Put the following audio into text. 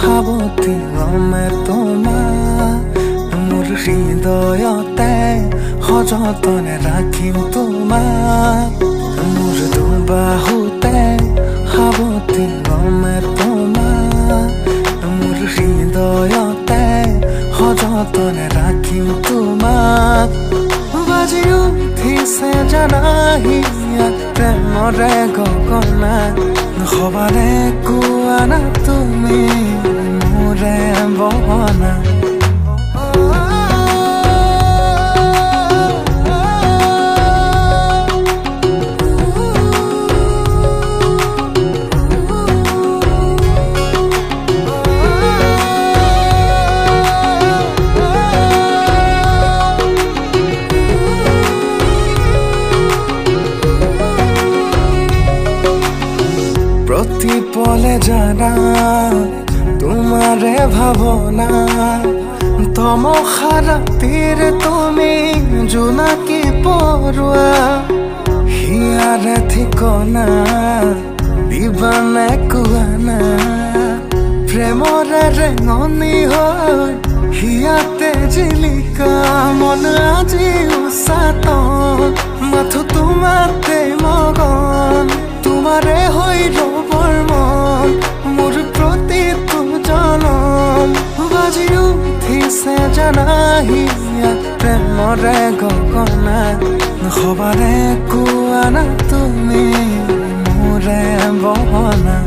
সাৱতি লমে তোমাক মোৰ হৃদয়তে সযতনে ৰাখিম তোমাক মোৰ দুবাহুতে সাৱতি লমে তোমাক মোৰ হৃদয়তে সযতনে ৰাখিম তোমাক বাজি উঠিছে জানাহিয়া প্ৰেমৰে গগনা সবাৰে কোৱা না তুমি মোৰে বহনা প্ৰতি পলে জানা তোমাৰে ভাবনা তমসা ৰাতিৰ তুমি জোনাকি পৰুৱা হিয়াৰে ঠিকনা দিবানে কোৱানা প্ৰেমৰে ৰেঙনি হৈ হিয়াতে জিলিকা মন আজি উচাতন মাথো তোমাতে মগন তোমাৰে হৈ ৰবৰ মন মোৰ প্ৰতিটো জনম বাজি উঠিছে জানাহিয়া প্ৰেমৰে গগনা সবাৰে কোৱা না তুমি মোৰে বহনা